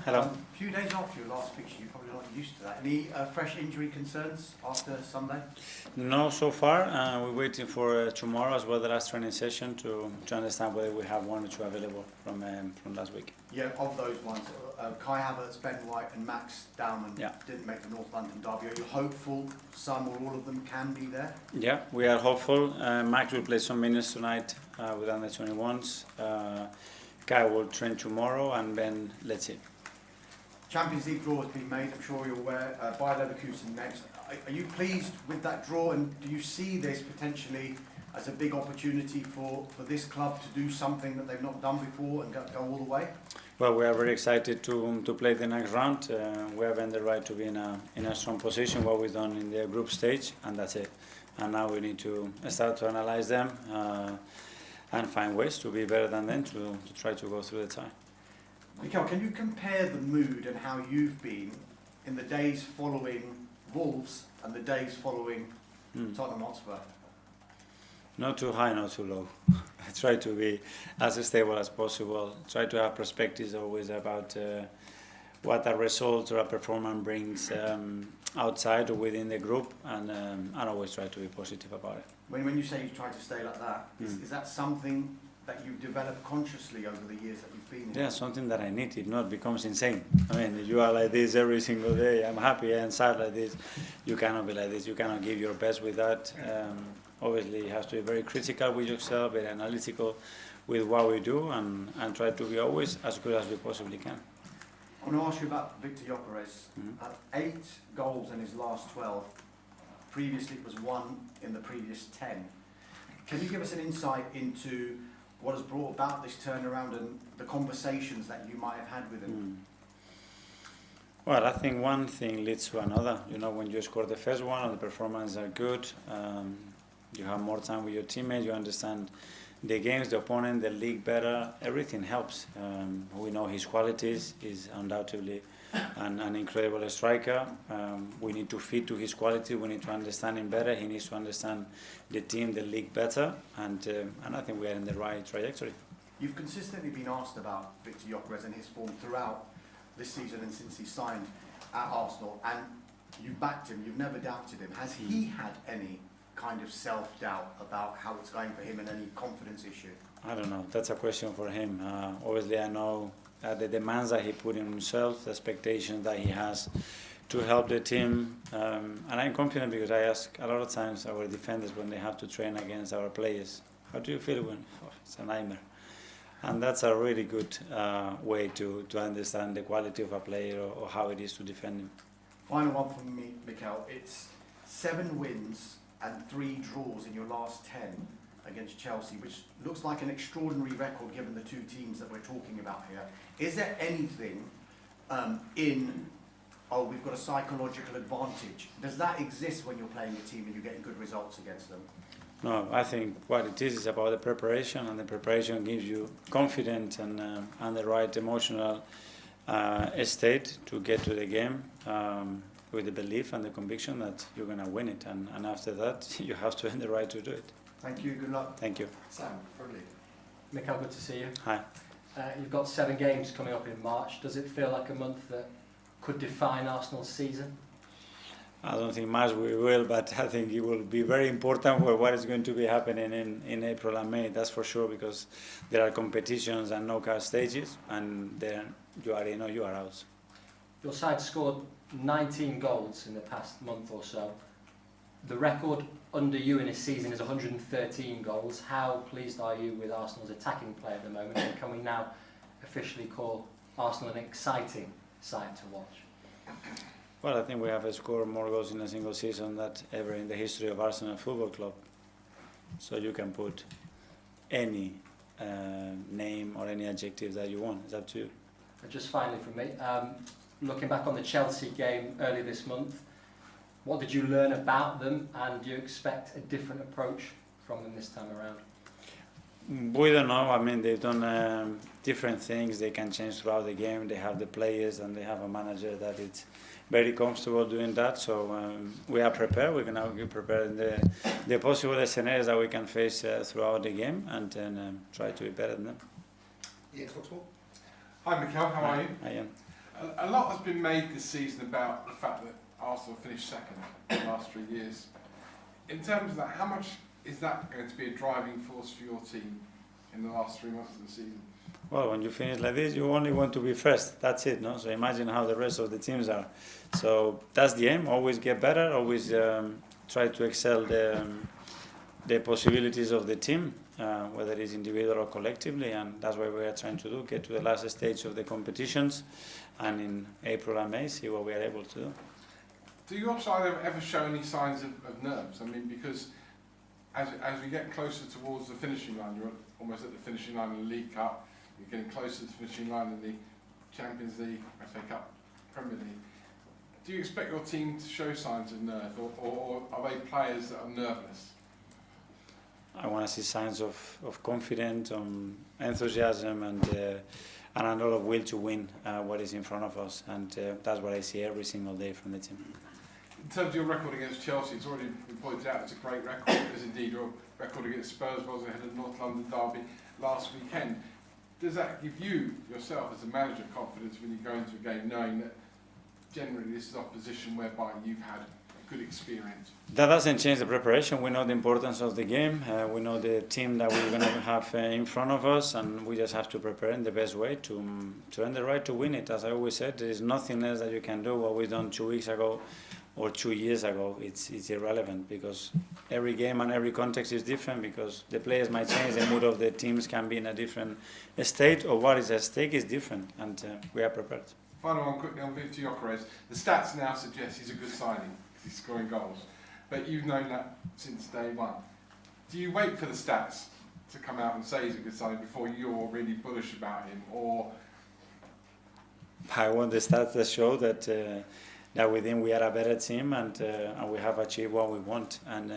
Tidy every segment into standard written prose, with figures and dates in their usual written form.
Hello. A few days after your last fixture, you're probably not used to that. Any fresh injury concerns after Sunday? No, so far. We're waiting for tomorrow as well, the last training session, to understand whether we have one or two available from last week. Yeah, of those ones, Kai Havertz, Ben White and Max Dowman Yeah. didn't make the North London derby. Are you hopeful some or all of them can be there? Yeah, we are hopeful. Max will play some minutes tonight with under 21s. Kai will train tomorrow, and Ben, let's see. Champions League draw has been made, I'm sure you're aware, by Leverkusen next. Are you pleased with that draw, and do you see this potentially as a big opportunity for this club to do something that they've not done before and go all the way? Well, we are very excited to play the next round. We have earned the right to be in a strong position, what we've done in the group stage, and that's it. And now we need to start to analyze them and find ways to be better than them to try to go through the tie. Mikel, can you compare the mood and how you've been in the days following Wolves and the days following Tottenham Hotspur? Not too high, not too low. I try to be as stable as possible. Try to have perspectives always about what a result or a performance brings outside or within the group, and always try to be positive about it. When you say you try to stay like that, is that something that you've developed consciously over the years that you've been here? Yeah, something that I need. If not, it becomes insane. I mean, if you are like this every single day, I'm happy and sad like this, you cannot be like this. You cannot give your best with that. Obviously, you have to be very critical with yourself, very analytical with what we do, and try to be always as good as we possibly can. I want to ask you about Victor Gyökeres. 8 goals in his last 12. Previously, it was 1 in the previous 10. Can you give us an insight into what has brought about this turnaround and the conversations that you might have had with him? Well, I think one thing leads to another. You know, when you score the first one and the performances are good, you have more time with your teammates, you understand the games, the opponent, the league better, everything helps. We know his qualities. He's undoubtedly an incredible striker. We need to fit to his quality. We need to understand him better. He needs to understand the team, the league better, and I think we are in the right trajectory. You've consistently been asked about Victor Gyökeres and his form throughout this season and since he signed at Arsenal, and you backed him, you've never doubted him. Has he had any kind of self-doubt about how it's going for him and any confidence issue? I don't know. That's a question for him. Obviously, I know the demands that he put in himself, the expectations that he has to help the team, and I'm confident because I ask a lot of times our defenders when they have to train against our players, how do you feel when it's a nightmare? And that's a really good way to understand the quality of a player or how it is to defend him. Final one from me, Mikel. It's 7 wins and 3 draws in your last 10 against Chelsea, which looks like an extraordinary record given the 2 teams that we're talking about here. Is there anything we've got a psychological advantage? Does that exist when you're playing a team and you're getting good results against them? No, I think what it is about the preparation, and the preparation gives you confidence and the right emotional state to get to the game with the belief and the conviction that you're going to win it, and after that you have to earn the right to do it. Thank you, good luck. Thank you. Sam, probably. Mikel, good to see you. Hi. You've got 7 games coming up in March. Does it feel like a month that could define Arsenal's season? I don't think much we will, but I think it will be very important for what is going to be happening in April and May, that's for sure, because there are competitions and knockout stages, and then you already know you are out. Your side scored 19 goals in the past month or so. The record under you in a season is 113 goals. How pleased are you with Arsenal's attacking play at the moment, and can we now officially call Arsenal an exciting side to watch? Well, I think we have scored more goals in a single season than ever in the history of Arsenal Football Club. So you can put any name or any adjective that you want. It's up to you. And just finally from me, looking back on the Chelsea game earlier this month, what did you learn about them, and do you expect a different approach from them this time around? We don't know. I mean, they've done different things. They can change throughout the game. They have the players and they have a manager that is very comfortable doing that. So we are prepared. We're going to be prepared in the possible scenarios that we can face throughout the game, and then try to be better than them. Ian Coxwell. Hi Mikel, how are you? I am. A lot has been made this season about the fact that Arsenal finished second in the last 3 years. In terms of that, how much is that going to be a driving force for your team in the last 3 months of the season? Well, when you finish like this, you only want to be first. That's it, no? So imagine how the rest of the teams are. So that's the aim. Always get better. Always try to excel the possibilities of the team, whether it's individual or collectively, and that's what we are trying to do. Get to the last stage of the competitions, and in April and May, see what we are able to do. Do your side ever show any signs of nerves? I mean, because as we get closer towards the finishing line, you're almost at the finishing line in the League Cup. You're getting closer to the finishing line in the Champions League, FA Cup, Premier League. Do you expect your team to show signs of nerve, or are they players that are nervous? I want to see signs of confidence, enthusiasm, and a lot of will to win what is in front of us. And that's what I see every single day from the team. In terms of your record against Chelsea, it's already been pointed out it's a great record, as indeed your record against Spurs was ahead of North London Derby last weekend. Does that give you, yourself, as a manager, confidence when you go into a game knowing that generally this is a position whereby you've had a good experience? That doesn't change the preparation. We know the importance of the game. We know the team that we're going to have in front of us, and we just have to prepare in the best way to earn the right to win it. As I always said, there is nothing else that you can do. What we've done 2 weeks ago or 2 years ago, it's irrelevant, because every game and every context is different, because the players might change, the mood of the teams can be in a different state, or what is at stake is different, and we are prepared. Final one quickly on Victor Gyökeres. The stats now suggest he's a good signing, he's scoring goals, but you've known that since day one. Do you wait for the stats to come out and say he's a good signing before you're really bullish about him, or? I want the stats that show that with him we are a better team, and we have achieved what we want, and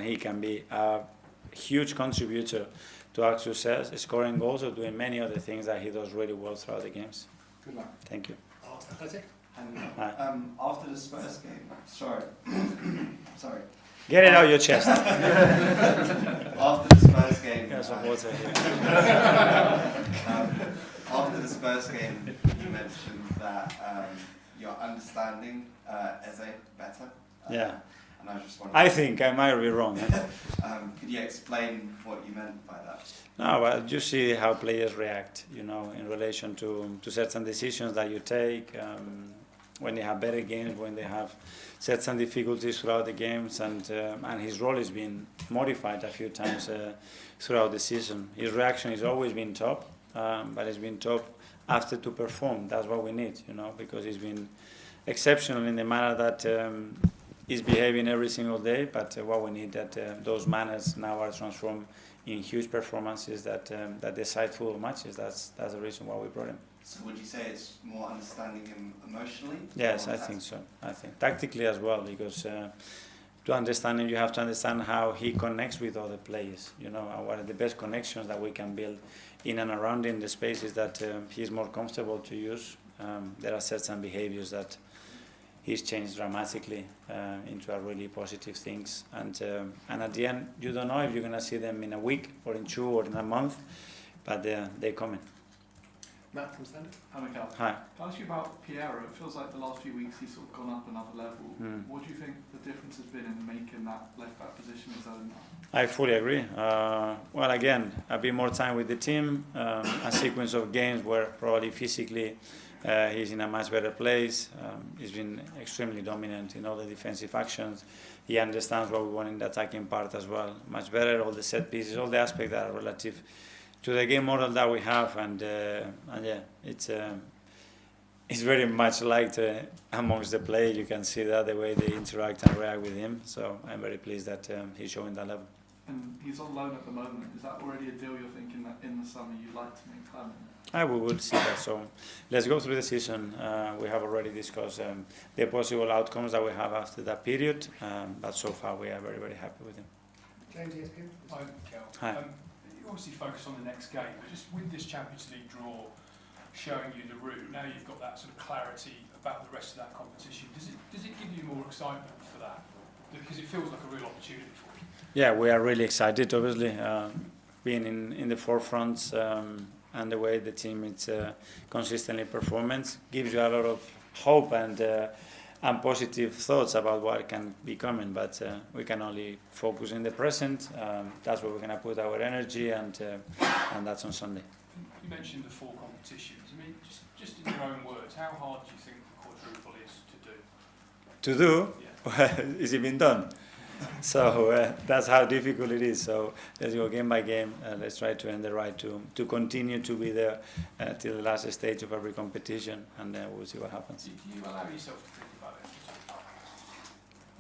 he can be a huge contributor to our success, scoring goals or doing many other things that he does really well throughout the games. Good luck. Thank you. After the Spurs game, sorry. Get it out your chest. After the Spurs game, Some water here. after the Spurs game, you mentioned that your understanding Eze better. Yeah. And I was just wondering. I think I might be wrong. Could you explain what you meant by that? No, well, you see how players react, in relation to certain decisions that you take, when they have better games, when they have certain difficulties throughout the games, and his role has been modified a few times throughout the season. His reaction has always been top, but it's been top after to perform. That's what we need, because he's been exceptional in the manner that he's behaving every single day, but what we need that those manners now are transformed in huge performances that decide football matches. That's the reason why we brought him. So would you say it's more understanding him emotionally? Yes, I think so. I think tactically as well, because to understand him, you have to understand how he connects with other players. What are the best connections that we can build in and around in the spaces that he's more comfortable to use. There are certain behaviors that he's changed dramatically into a really positive things, and at the end you don't know if you're gonna see them in a week or in 2 or in a month, but they're coming. Matt from Standard. Hi, Mikel. Hi. Can I ask you about Piero? It feels like the last few weeks he's sort of gone up another level. What do you think the difference has been in making that left back position his own? I fully agree. Well, again, a bit more time with the team, a sequence of games where probably physically he's in a much better place. He's been extremely dominant in all the defensive actions. He understands what we want in the attacking part as well. Much better, all the set pieces, all the aspects that are relative to the game model that we have, and yeah, it's very much liked amongst the players. You can see that the way they interact and react with him. So I'm very pleased that he's showing that level. And he's on loan at the moment. Is that already a deal you're thinking that in the summer you'd like to make permanent? We will see that. So let's go through the season. We have already discussed the possible outcomes that we have after that period, but so far we are very, very happy with him. James, ESPN. Hi, Mikel. Hi. You obviously focus on the next game, but just with this Champions League draw showing you the route, now you've got that sort of clarity about the rest of that competition. Does it give you more excitement for that? Because it feels like a real opportunity for you. Yeah, we are really excited, obviously, being in the forefront and the way the team is consistently performance gives you a lot of hope and positive thoughts about what can be coming. But we can only focus in the present. That's where we're going to put our energy, and that's on Sunday. You mentioned the 4 competitions. I mean, just in your own words, how hard do you think the quadruple is to do? To do? Yeah. Is it been done? So that's how difficult it is. So let's go game by game. Let's try to earn the right to continue to be there till the last stage of every competition, and then we'll see what happens. Do you allow yourself to think about it?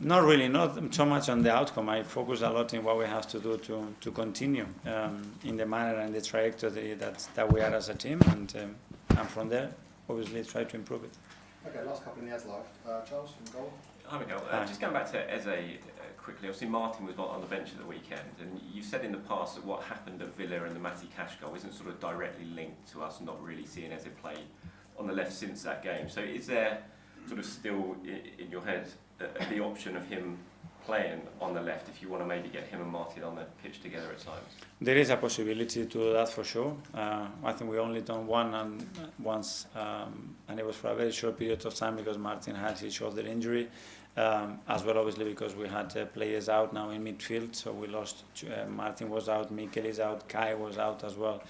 Not really, not so much on the outcome. I focus a lot in what we have to do to continue in the manner and the trajectory that we are as a team, and from there, obviously, try to improve it. Okay, last couple in the Eze live. Charles, from goal. Hi Mikel, Hi. just going back to Eze quickly, obviously Martin was not on the bench at the weekend, and you've said in the past that what happened at Villa and the Matty Cash goal isn't sort of directly linked to us not really seeing Eze play on the left since that game. So is there sort of still in your head the option of him playing on the left if you want to maybe get him and Martin on the pitch together at times? There is a possibility to do that for sure. I think we only done once, and it was for a very short period of time because Martin had his shoulder injury, as well obviously because we had players out now in midfield, so we lost. Martin was out, Mikel is out, Kai was out as well.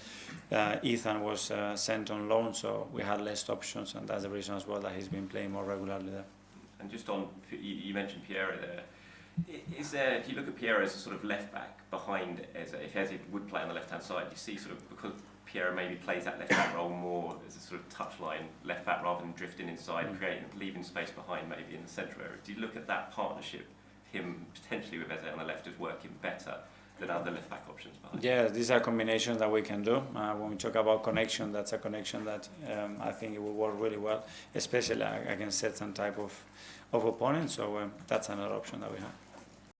Ethan was sent on loan, so we had less options, and that's the reason as well that he's been playing more regularly there. And just on, you mentioned Piero there. Is there, if you look at Piero as a sort of left back behind Eze, if Eze would play on the left hand side, you see sort of because Piero maybe plays that left back role more as a sort of touchline left back rather than drifting inside, leaving space behind maybe in the central area. Do you look at that partnership, him potentially with Eze on the left, as working better than other left back options behind? Yeah, these are combinations that we can do. When we talk about connection, that's a connection that I think it will work really well, especially against certain type of opponents. So that's another option that we have.